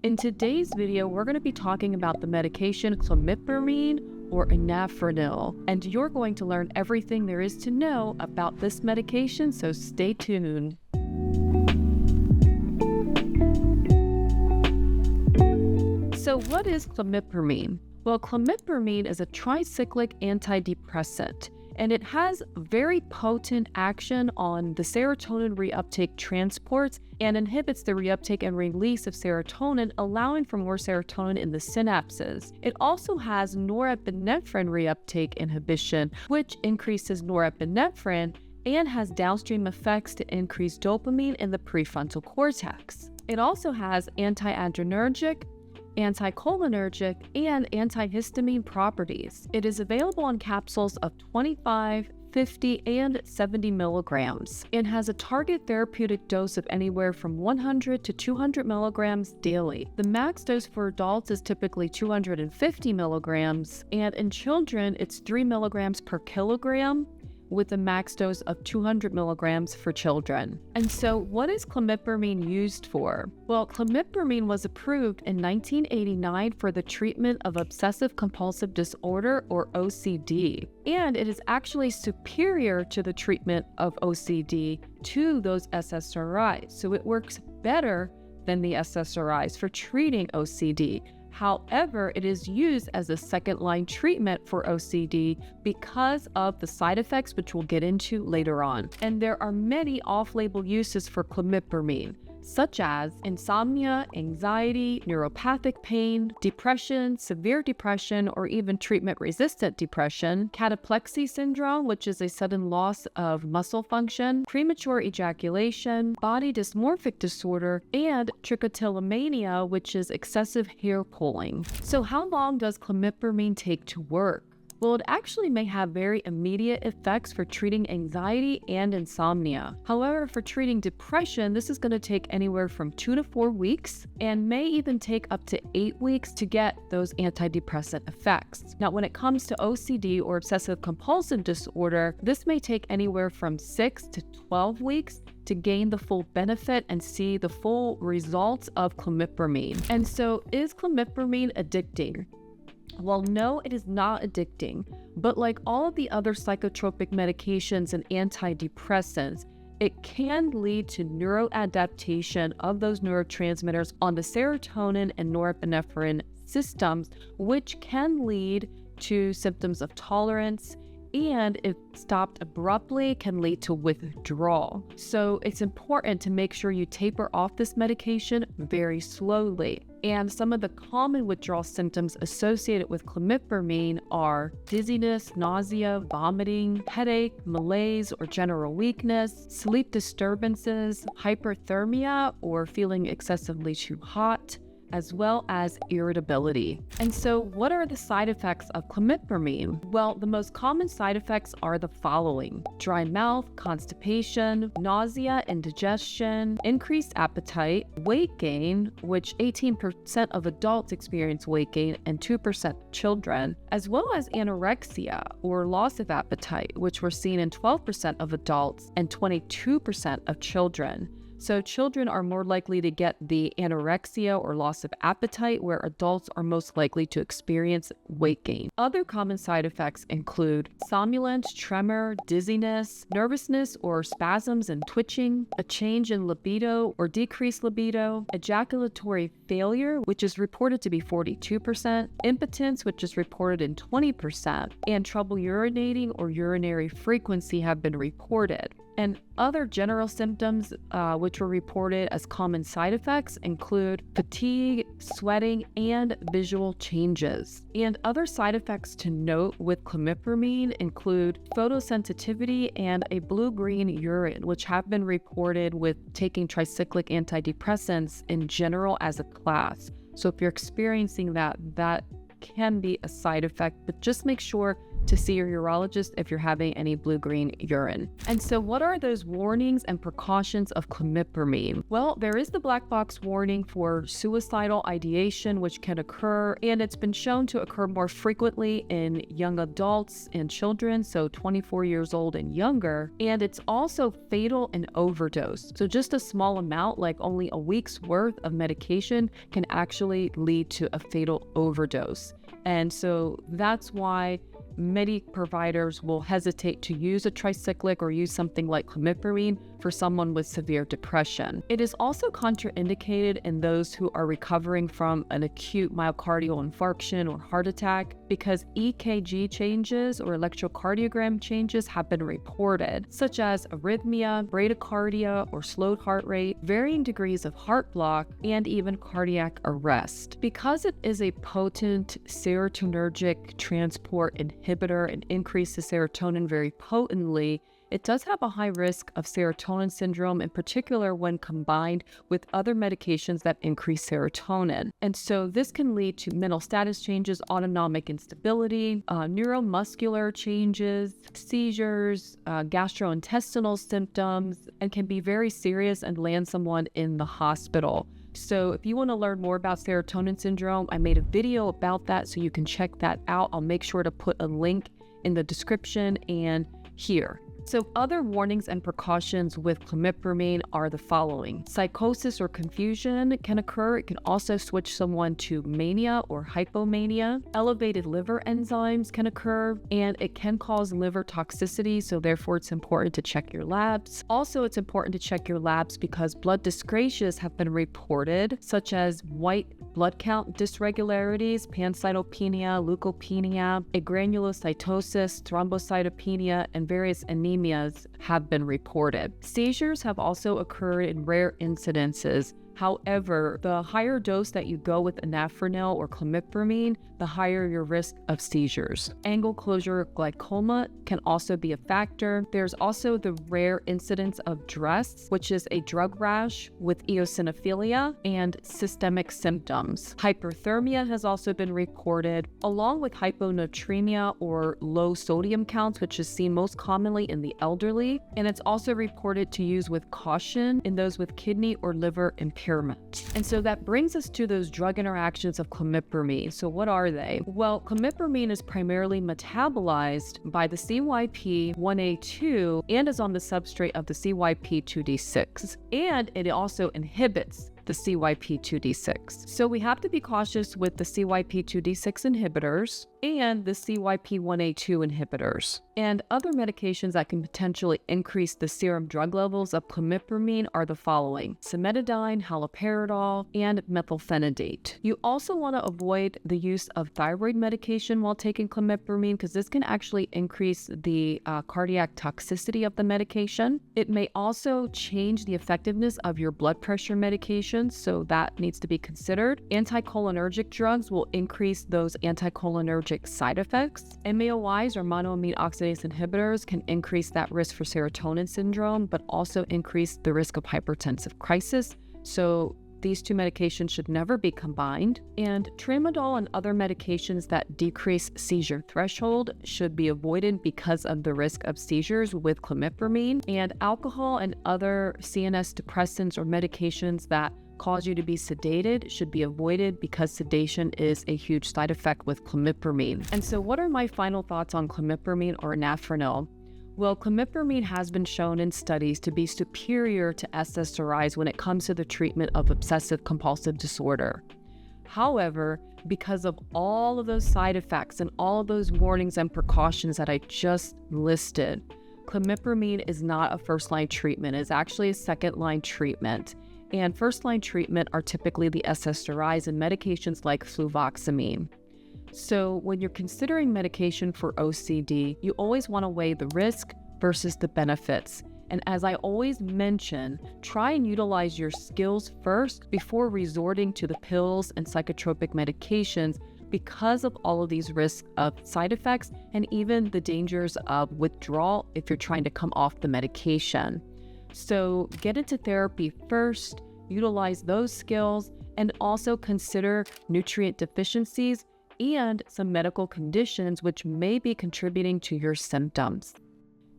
In today's video, we're going to be talking about the medication Clomipramine or Anafranil, and you're going to learn everything there is to know about this medication, so stay tuned. So what is Clomipramine? Well, Clomipramine is a tricyclic antidepressant, and it has very potent action on the serotonin reuptake transports and inhibits the reuptake and release of serotonin, allowing for more serotonin in the synapses. It also has norepinephrine reuptake inhibition, which increases norepinephrine and has downstream effects to increase dopamine in the prefrontal cortex. It also has antiadrenergic, anticholinergic, and antihistamine properties. It is available in capsules of 25, 50, and 70 milligrams and has a target therapeutic dose of anywhere from 100 to 200 milligrams daily. The max dose for adults is typically 250 milligrams, and in children, it's 3 milligrams per kilogram, with a max dose of 200 milligrams for children. And so what is Clomipramine used for? Well, Clomipramine was approved in 1989 for the treatment of obsessive compulsive disorder or OCD. And it is actually superior to the treatment of OCD to those SSRIs. So it works better than the SSRIs for treating OCD. However, it is used as a second-line treatment for OCD because of the side effects, which we'll get into later on. And there are many off-label uses for Clomipramine, such as insomnia, anxiety, neuropathic pain, depression, severe depression, or even treatment-resistant depression, cataplexy syndrome, which is a sudden loss of muscle function, premature ejaculation, body dysmorphic disorder, and trichotillomania, which is excessive hair pulling. So how long does Clomipramine take to work? Well, it actually may have very immediate effects for treating anxiety and insomnia. However, for treating depression, this is going to take anywhere from 2 to 4 weeks and may even take up to 8 weeks to get those antidepressant effects. Now, when it comes to OCD or obsessive compulsive disorder, this may take anywhere from 6 to 12 weeks to gain the full benefit and see the full results of Clomipramine. And so, is Clomipramine addicting? Well, no, it is not addicting, but like all of the other psychotropic medications and antidepressants, it can lead to neuroadaptation of those neurotransmitters on the serotonin and norepinephrine systems, which can lead to symptoms of tolerance, and if stopped abruptly, can lead to withdrawal. So it's important to make sure you taper off this medication very slowly. And some of the common withdrawal symptoms associated with Clomipramine are dizziness, nausea, vomiting, headache, malaise or general weakness, sleep disturbances, hyperthermia or feeling excessively too hot, as well as irritability. And so what are the side effects of Clomipramine? Well, the most common side effects are the following: dry mouth, constipation, nausea, indigestion, increased appetite, weight gain, which 18% of adults experience weight gain and 2% children, as well as anorexia or loss of appetite, which we're seeing in 12% of adults and 22% of children. So children are more likely to get the anorexia or loss of appetite, where adults are most likely to experience weight gain. Other common side effects include somnolence, tremor, dizziness, nervousness or spasms and twitching, a change in libido or decreased libido, ejaculatory failure, which is reported to be 42%, impotence, which is reported in 20%, and trouble urinating or urinary frequency have been reported. And other general symptoms which were reported as common side effects include fatigue, sweating, and visual changes. And other side effects to note with Clomipramine include photosensitivity and a blue-green urine, which have been reported with taking tricyclic antidepressants in general as a class. So if you're experiencing that can be a side effect, but just make sure to see your urologist if you're having any blue-green urine. And so what are those warnings and precautions of clomipramine? Well, there is the black box warning for suicidal ideation, which can occur, and it's been shown to occur more frequently in young adults and children, so 24 years old and younger. And it's also fatal in overdose. So just a small amount, like only a week's worth of medication, can actually lead to a fatal overdose. And so that's why many providers will hesitate to use a tricyclic or use something like clomipramine for someone with severe depression. It is also contraindicated in those who are recovering from an acute myocardial infarction or heart attack because EKG changes or electrocardiogram changes have been reported, such as arrhythmia, bradycardia or slowed heart rate, varying degrees of heart block, and even cardiac arrest. Because it is a potent serotonergic transport inhibitor and increases serotonin very potently, it does have a high risk of serotonin syndrome, in particular when combined with other medications that increase serotonin. And so this can lead to mental status changes, autonomic instability, neuromuscular changes, seizures, gastrointestinal symptoms, and can be very serious and land someone in the hospital. So if you want to learn more about serotonin syndrome, I made a video about that, so you can check that out. I'll make sure to put a link in the description and here. So other warnings and precautions with clomipramine are the following. Psychosis or confusion can occur. It can also switch someone to mania or hypomania. Elevated liver enzymes can occur, and it can cause liver toxicity, so therefore it's important to check your labs. Also, it's important to check your labs because blood dyscrasias have been reported, such as white blood count dysregularities, pancytopenia, leukopenia, agranulocytosis, thrombocytopenia, and various anemias have been reported. Seizures have also occurred in rare incidences. However, the higher dose that you go with Anafranil or clomipramine, the higher your risk of seizures. Angle closure glaucoma can also be a factor. There's also the rare incidence of DRESS, which is a drug rash with eosinophilia and systemic symptoms. Hyperthermia has also been reported, along with hyponatremia or low sodium counts, which is seen most commonly in the elderly. And it's also reported to use with caution in those with kidney or liver impairment. And so that brings us to those drug interactions of clomipramine. So what are they? Well, clomipramine is primarily metabolized by the CYP1A2 and is on the substrate of the CYP2D6. And it also inhibits the CYP2D6. So we have to be cautious with the CYP2D6 inhibitors and the CYP1A2 inhibitors. And other medications that can potentially increase the serum drug levels of clomipramine are the following: cimetidine, haloperidol, and methylphenidate. You also want to avoid the use of thyroid medication while taking clomipramine because this can actually increase the cardiac toxicity of the medication. It may also change the effectiveness of your blood pressure medications, so that needs to be considered. Anticholinergic drugs will increase those anticholinergic side effects. MAOIs or monoamine oxidase inhibitors can increase that risk for serotonin syndrome, but also increase the risk of hypertensive crisis. So these two medications should never be combined. And tramadol and other medications that decrease seizure threshold should be avoided because of the risk of seizures with clomipramine. And alcohol and other CNS depressants or medications that cause you to be sedated should be avoided because sedation is a huge side effect with clomipramine. And so what are my final thoughts on clomipramine or Anafranil? Well, clomipramine has been shown in studies to be superior to SSRIs when it comes to the treatment of obsessive compulsive disorder. However, because of all of those side effects and all of those warnings and precautions that I just listed, clomipramine is not a first-line treatment. It's actually a second-line treatment. And first-line treatment are typically the SSRIs and medications like Fluvoxamine. So when you're considering medication for OCD, you always want to weigh the risk versus the benefits. And as I always mention, try and utilize your skills first before resorting to the pills and psychotropic medications because of all of these risks of side effects and even the dangers of withdrawal if you're trying to come off the medication. So get into therapy first, utilize those skills, and also consider nutrient deficiencies and some medical conditions which may be contributing to your symptoms.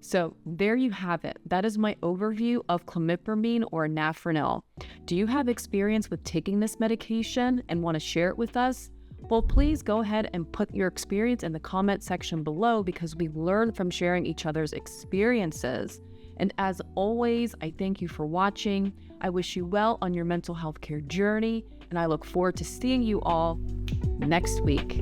So there you have it. That is my overview of clomipramine or Anafranil. Do you have experience with taking this medication and want to share it with us? Well, please go ahead and put your experience in the comment section below, because we learn from sharing each other's experiences. And as always, I thank you for watching. I wish you well on your mental health care journey, and I look forward to seeing you all next week.